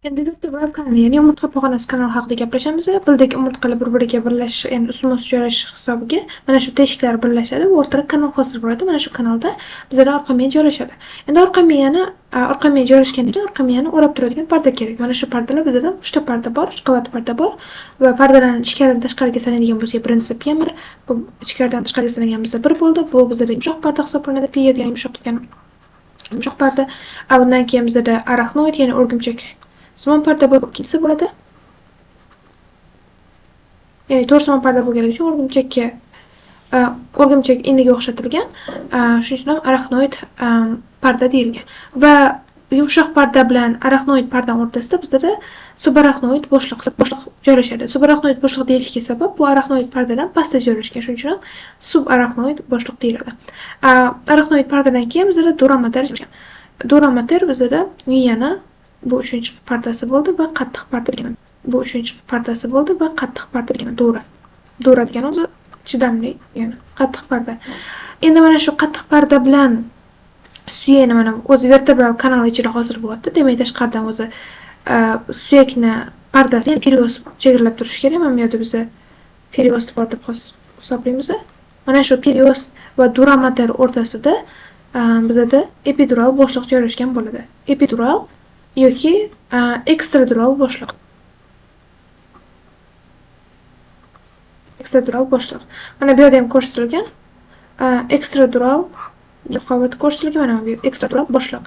Endi vertebral kanal, ya'ni umurtqa pog'onasi kanali haqida gaplashamiz. Bildek umurtqalar bir-biriga birlashish, ya'ni ustma-ust joylashish hisobiga mana shu teshiklar birlashadi va o'rtada kanal hosil bo'ladi. Mana shu kanalda bizda orqa miya joylashadi. Endi orqa miya joylashgandan keyin orqa miyani o'rab turadigan parda kerak. Mana shu pardalar bizda 3 ta parda bor, 3 qavat parda bor va pardalarni ichkaridan tashqariga sanaydigan bo'lsak, birinchisi pimer, bu ichkaridan tashqariga sanalganimizda bir bo'ldi. Bu bizda yumshoq parda hisoblanadi. Piyer degan yumshoq degan yumshoq parda. Undan keyin bizda arachnoid, ya'ni o'rgimchak simon parda bo'lib ikkinchisi bo'ladi. Ya'ni to'rsimon parda bo'lganligi uchun o'rgimchak iniga o'xshatilgan, shuning uchun ham arachnoid parda deyilgan. Va yumshoq parda bilan arachnoid parda o'rtasida bizda subarachnoid bo'shliq joylashadi. Subarachnoid bo'shliq deyilishiga sabab bu arachnoid pardadan pastda joylashgan, shuning uchun ham subarachnoid bo'shliq deyiladi. Arachnoid pardadan keyin bizda dura mater joylashgan. Dura mater bizda miyani bu 3-chi pardasi bo'ldi va qattiq parda degan. Bu 3-chi pardasi bo'ldi va qattiq parda degan. Dura degan o'zi chidamli, ya'ni qattiq parda. Endi mana shu qattiq parda bilan suyakni mana o'zi vertebral kanal ichida hosil bo'lyapti. Demak, tashqaridan o'zi suyakni pardasi, ya'ni periost chegaralab turish kerak. Mana bu yerda bizda periost bor deb hisoblaymiz. Mana shu periost va dura mater o'rtasida bizda epidural bo'shliq joylashgan bo'ladi. Epidural yoki ekstradural bo'shliq. Ekstradural bo'shliq. Mana bu yerda ham ko'rsatilgan ekstradural qavat ko'rsatilgan, mana bu ekstradural bo'shliq.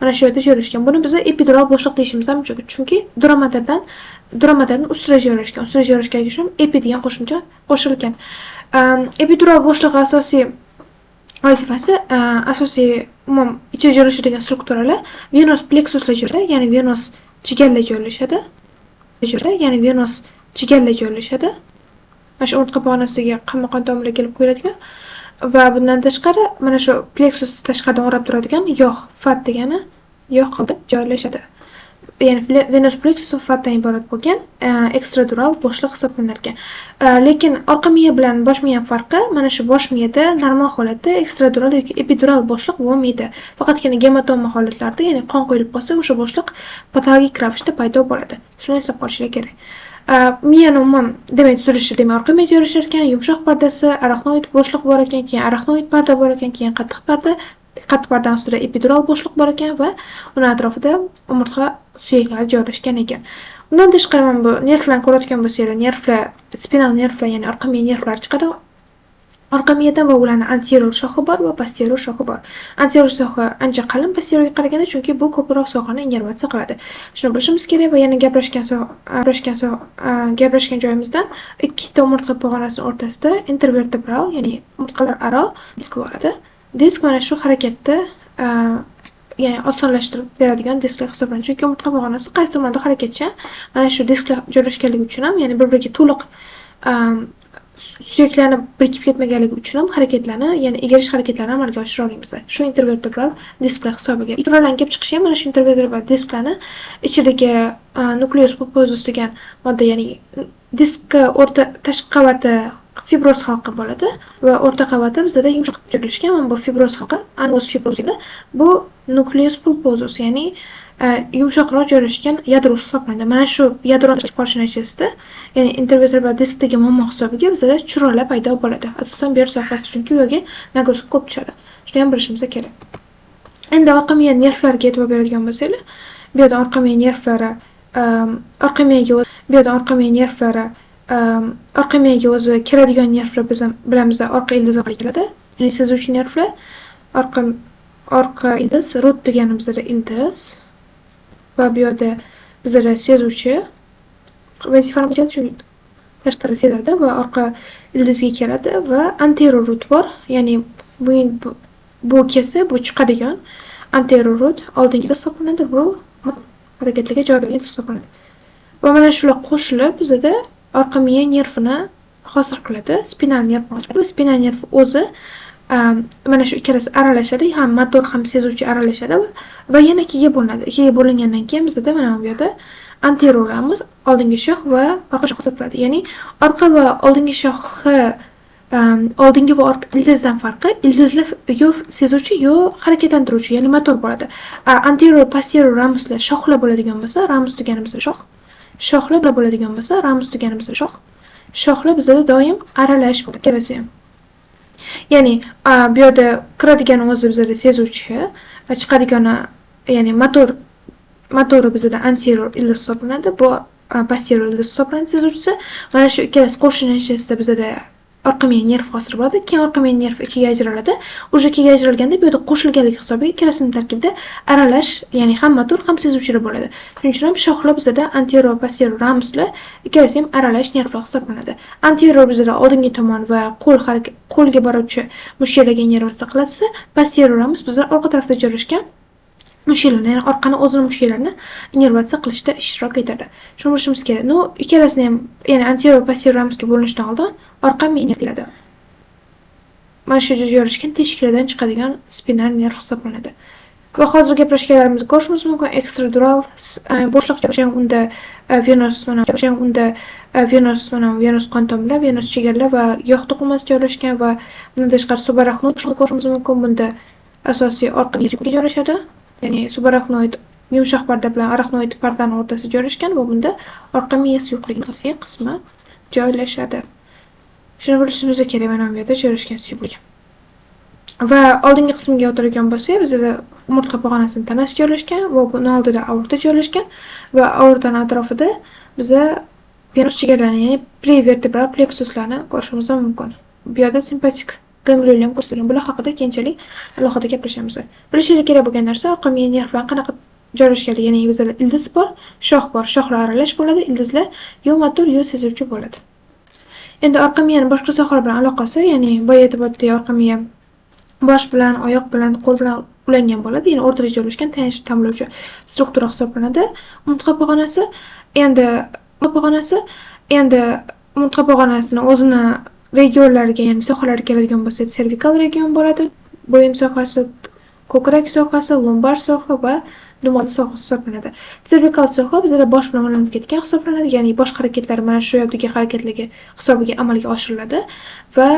Mana shu yerda joylashgan. Buni biz epidural bo'shliq deyishimiz ham mumkin, chunki dura materdan ustida joylashgan. Ustida joylashganligi uchun epi degan qo'shimcha qo'shilgan. Epidural bo'shliq asosiy vazifasi, asosiy umuman ichida joylashadigan strukturalar venous plexuslar joylashadi, ya'ni venous chigallar joylashadi. Mana shu umurtqa pog'onasiga qon tomirlar kelib qo'yiladigan va bundan tashqari mana shu plexus tashqaridan o'rab turadigan yog', fat degani yog' qilib joylashadi. Ya'ni venous plexus fatdan iborat bo'lgan ekstradural bo'shliq hisoblanar ekan. Lekin orqa miya bilan bosh miya farqi, mana shu bosh miyada normal holatda ekstradural yoki epidural bo'shliq bo'lmaydi. Faqatgina gematoma holatlarida, ya'ni qon quyilib qolsa, o'sha bo'shliq patologik ravishda paydo bo'ladi. Shuni eslab qolishlar kerak. Miyani umuman demak tuzilishi, demak orqa miya joylashar ekan, yumshoq pardasi, arachnoid bo'shliq bor ekan, keyin arachnoid parda bor ekan, keyin qattiq pardaning ustida epidural bo'shliq bor ekan va uni atrofida umurtqa suyaklari joylashgan ekan. Undan tashqari mana bu nervlarni ko'rayotgan bo'lsanglar, nervlar, spinal nervlar, ya'ni orqa miya nervlari chiqadi. Orqa miyadan va ularning anterior shoxi bor va posterior shoxi bor. Anterior shoxi ancha qalin posteriorga qaraganda, chunki bu ko'proq sohani innervatsiya qiladi. Shuni bilishimiz kerak va yana gaplashgan joyimizdan ikkita umurtqa pog'onasi o'rtasida intervertebral, ya'ni umurtqalar aro disk bo'ladi. Disk mana shu harakatni ya'ni osonlashtirib beradigan disklar hisoblanadi. Chunki umurtqa pog'onasi qaysi tomonda harakatchan, mana shu disklar joylashganligi uchun ham, ya'ni bir-biriga to'liq suyaklarni birikib ketmaganligi uchun ham harakatlarni, ya'ni egarish harakatlarini amalga oshira olamiz. Shu intervertebral disklar hisobiga. Ichlardan kelib chiqishi ham mana shu intervertebral disklarni ichidagi nucleus pulposus degan modda, ya'ni diskka o'rta tashqi qavati fibroz halqa bo'ladi va o'rta qavati bizda yumshoq joylashgan. Mana bu fibroz halqa, anus fibrozida bu nucleus pulposus, ya'ni yumshoqroq joylashgan yadro hisoblanadi. Mana shu yadro qolishi natijasida, ya'ni intervertebral diskdagi muammo hisobiga bizda churralar paydo bo'ladi. Asosan ber sohasida, chunki u yerga nagozka ko'p tushadi. Shuni ham bilishimiz kerak. Endi orqa miya nervlariga e'tibor beradigan bo'lsak, bu yerda orqa miya nervlari, orqa miyaga o'zi kiradigan nervlar biz bilamiz, orqa ildiz orqali keladi. Ya'ni sezuvchi nervlar, orqa ildiz, root degani bizda ildiz va bu yerda bizda sezuvchi vazifani bajaradi, chunki tashqari sezadi va orqa ildizga keladi va anterior root bor. Ya'ni bu kelsa, bu chiqadigan anterior root oldingida hisoblanadi, bu harakatlarga javob bergan hisoblanadi. Va mana shular qo'shilib bizda orqa miya nervini hosil qiladi. Spinal nerv hosil. Spinal nerv o'zi mana shu ikkalasi aralashadi, ham motor ham sezuvchi aralashadi va yana ikkiga bo'linadi. Ikkiga bo'lingandan keyin bizda mana bu yerda anterioramiz, oldingi shox va orqa shox hisoblanadi. Ya'ni orqa va oldingi shoxi oldingi va ildizdan farqi, ildizlar yo sezuvchi, yo harakatlantiruvchi, ya'ni motor bo'ladi. Anterior, posterior ramuslar shoxlar bo'ladigan bo'lsa, ramus degani bizda shox. Shoxlar bo'ladigan bo'lsa, ramus degani bizda shox. Shoxlar bizda doim aralash bo'ladi, kelasi ham. Ya'ni bu yerda kiradigan o'zi bizda sezuvchi, chiqadigani, ya'ni motori bizda anterior ildiz hisoblanadi, bu posterior ildiz hisoblanadi sezuvchisi. Mana shu ikkalasi qo'shilishida bizda orqa miya nerv hosil bo'ladi. Keyin orqa miya nerv ikkiga ajraladi. O'sha ikkiga ajralganda bu yerda qo'shilganlik hisobiga ikkalasining tarkibida aralash, ya'ni ham motor, ham sezuvchilar bo'ladi. Shuning uchun ham shoxlar bizda anterior, posterior ramuslar ikkalasi ham aralash nervlar hisoblanadi. Anterior bizda oldingi tomon va qo'lga boruvchi mushallaga nerv saqlansa, posterior ramus bizda orqa tarafda joylashgan mushaklarni, ya'ni orqani o'zini mushaklarini innervatsiya qilishda ishtirok etadi. Shuni bilishimiz kerak. Ikkalasini ham, ya'ni anterior posterior ramusga bo'linishdan oldin orqa miya keladi. Mana shu yerda joylashgan teshiklardan chiqadigan spinal nerv hisoblanadi. Va hozir gaplashganlarimizni ko'rishimiz mumkin. Ekstradural bo'shliq joylashgan, unda venus qon tomirlar, venus chegarlar va yog' to'qimasi joylashgan va bundan tashqari subarachnoid bo'shliqni ko'rishimiz mumkin. Bunda asosiy orqa miya joylashadi. Ya'ni subarachnoid yumshoq parda bilan arachnoid pardani o'rtasida joylashgan va bunda orqa miya suyuqligining asosiy qismi joylashadi. Shuni bilishimiz kerak, mana bu yerda joylashgan suyuqlik. Va oldingi qismiga o'tadigan bo'lsak, bizda umurtqa pog'onasining tanasi joylashgan va buni oldida aorta joylashgan va aortaning atrofida biza venus chegaralarini, ya'ni prevertebral plexuslarni ko'rishimiz mumkin. Bu yerda simpatik ganglion ko'rsatilgan. Bular haqida keyinchalik alohida gaplashamiz. Bilishingiz kerak bo'lgan narsa, orqa miya nervlari qanaqa joylashganligi, ya'ni bizda ildiz bor, shox bor, shoxlar aralash bo'ladi, ildizlar yo motor, yo sezuvchi bo'ladi. Endi orqa miyaning boshqa sohalar bilan aloqasi, ya'ni boya aytib o'tdik, orqa miya bosh bilan, oyoq bilan, qo'l bilan ulangan bo'ladi, ya'ni o'rtada joylashgan tayanch ta'minlovchi struktura hisoblanadi. Umurtqa pog'onasi endi umurtqa pog'onasining o'zini regionlariga, ya'ni sohalariga keladigan bo'lsa, servikal region bo'ladi, bo'yin sohasi, ko'krak sohasi, lumbar soha va dumal soha hisoblanadi. Servikal soha bizda bosh bilan ulanib ketgan hisoblanadi, ya'ni bosh harakatlar mana shu yerdagi harakatligi hisobiga amalga oshiriladi va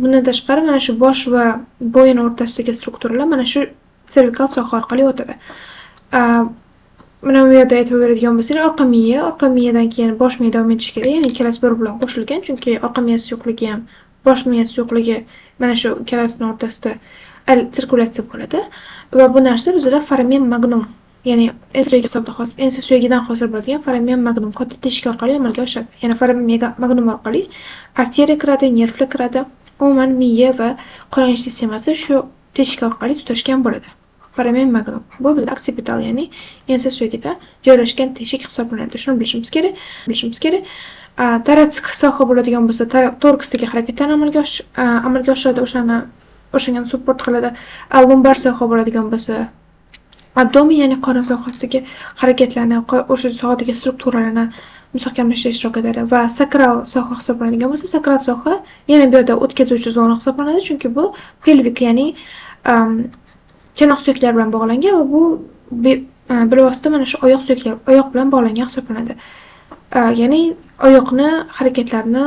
bundan tashqari mana shu bosh va bo'yin o'rtasidagi strukturalar mana shu servikal soha orqali o'tadi. Mana bu yerda aytib beradigan bo'lsak, orqa miyadan keyin bosh miya davom etishi kerak, ya'ni ikkalasi bir bilan qo'shilgan, chunki orqa miya suyuqligi ham bosh miya suyuqligi mana shu ikkalasining o'rtasida sirkulyatsiya bo'ladi va bu narsa bizda foramen magnum, ya'ni ensa suyagidan hosil bo'ladigan foramen magnum katta teshik orqali amalga oshadi. Ya'ni foramen magnum orqali arteriya kiradi, nervlar kiradi. Umuman miya va qonuniy sistemasi shu teshik orqali tutashgan bo'ladi. Foramen magnum. Bu occipital, ya'ni ensa suyagida joylashgan teshik hisoblanadi. Shuni bilishimiz kerak. Toratsik soha bo'ladigan bo'lsa, torksdagi harakatlarni amalga oshiradi, o'shanga support qiladi. Lumbar soha bo'ladigan bo'lsa, abdomen, ya'ni qorin sohasidagi harakatlarni, o'sha sohadagi strukturalarni mustahkamlashda ishtirok etadi va sakral soha hisoblanadigan bo'lsa, sakral soha yana bu yerda o'tkazuvchi zona hisoblanadi, chunki bu pelvik, ya'ni chanoq suyaklari bilan bog'langan va bu bilvosita mana shu oyoq bilan bog'langan hisoblanadi. Ya'ni oyoqni harakatlarini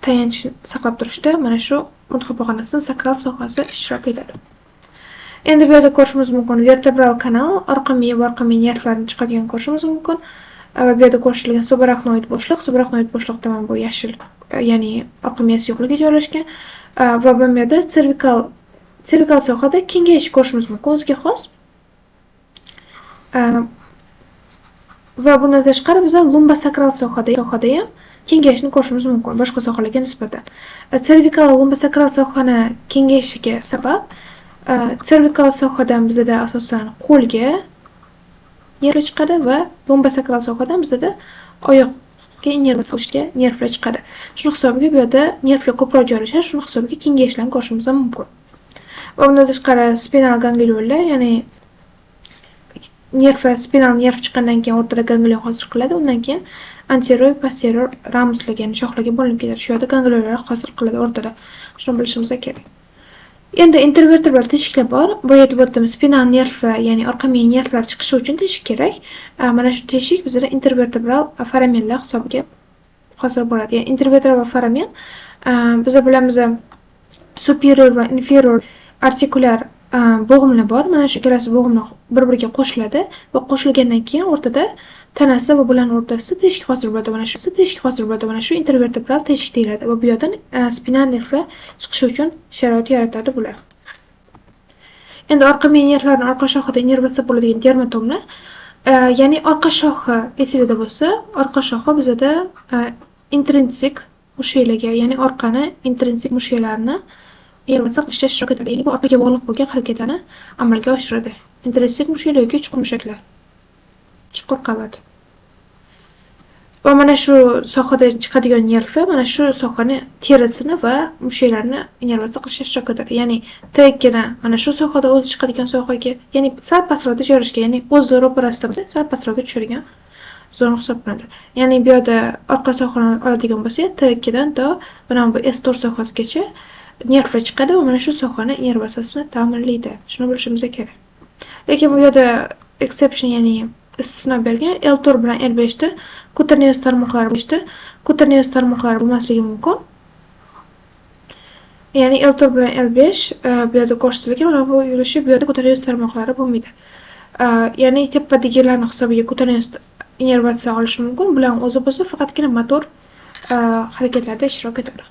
tayanch saqlab turishda mana shu umurtqa pog'onasining sakral sohasi ishtirok etadi. Endi bu yerda ko'rishimiz mumkin vertebral kanal, orqa miya va orqa miya nervlarini chiqadigan ko'rishimiz mumkin. Va bu yerda ko'rsatilgan subarachnoid bo'shliq tomon bu yashil, ya'ni orqa miya suyuqligi joylashgan va bu yerda servikal sohada kengayish ko'rishimiz mumkin, o'ziga xos. Va bundan tashqari biz lumbosakral sohada ham kengayishni ko'rishimiz mumkin boshqa sohalarga nisbatan. Servikal va lumbosakral sohani kengayishiga sabab servikal sohadan bizda asosan qo'lga nerv chiqadi va lumbosakral sohadan bizda oyoqga nervlar chiqadi. Shuni hisobiga bu yerda nervlar ko'proq joylashadi, shuni hisobiga kengayishlarni ko'rishimiz mumkin. Va bundan tashqari spinal ganglionlar, ya'ni spinal nerv chiqqandan keyin o'rtada ganglion hosil qiladi, undan keyin anterior, posterior ramuslar, ya'ni shoxlarga bo'linib ketadi. Shu yerda ganglionlar hosil qiladi o'rtada. Shuni bilishimiz kerak. Endi intervertebral teshiklar bor. Bu yerda o'tdim, spinal nervlar, ya'ni orqa miya nervlari chiqishi uchun teshik kerak. Mana shu teshik bizda intervertebral foramenlar hisobiga hosil bo'ladi. Ya'ni intervertebral foramen biz bilamiz, superior va inferior artikulyar bo'g'imlar bor. Mana shu ikkalasi bo'g'imlar bir-biriga qo'shiladi va qo'shilgandan keyin o'rtada tanasi va bularning o'rtasida teshik hosil bo'ladi. Mana shu intervertebral teshik deyiladi va bu yerdan spinal nervlar chiqishi uchun sharoit yaratadi bular. Endi orqa miya nervlarining orqa shoxida innervatsiya bo'ladigan dermatomlar, ya'ni orqa shoxi esingizda bo'lsa, orqa shoxi bizada intrinsik mushaklarga, ya'ni orqani intrinsik mushaklarini innervatsiya qilishda ishtirok etadi. Ya'ni bu orqaga bog'liq bo'lgan harakatlarni amalga oshiradi. Intrinsik mushaklar yoki chuqur mushaklar. Chuqur qavat. Va mana shu sohada chiqadigan nervlar mana shu sohani terisini va mushaklarni innervatsiya qilishga ishtirok etadi. Ya'ni T2 mana shu sohada o'zi chiqadigan sohaga, ya'ni sal pastroqda joylashgan, ya'ni o'z ro'parasida bo'lsa, sal pastroqga tushadigan zona hisoblanadi. Ya'ni bu yerda orqa sohani oladigan bo'lsak, T2 dan to mana bu S4 sohasigacha nervlar chiqadi va mana shu sohani innervatsiyasini ta'minlaydi. Shuni bilishimiz kerak. Lekin bu yerda exception, ya'ni istisno bergan L4 bilan L5 da kutaneus tarmoqlari bo'lmasligi mumkin. Ya'ni L4 bilan L5 bu yerda ko'rsatilgan, mana bu yurishi bu yerda kutaneus tarmoqlari bo'lmaydi. Ya'ni tepadagilarning hisobiga kutaneus innervatsiya olishi mumkin. Bular o'zi bo'lsa faqatgina motor harakatlarda ishtirok etadi.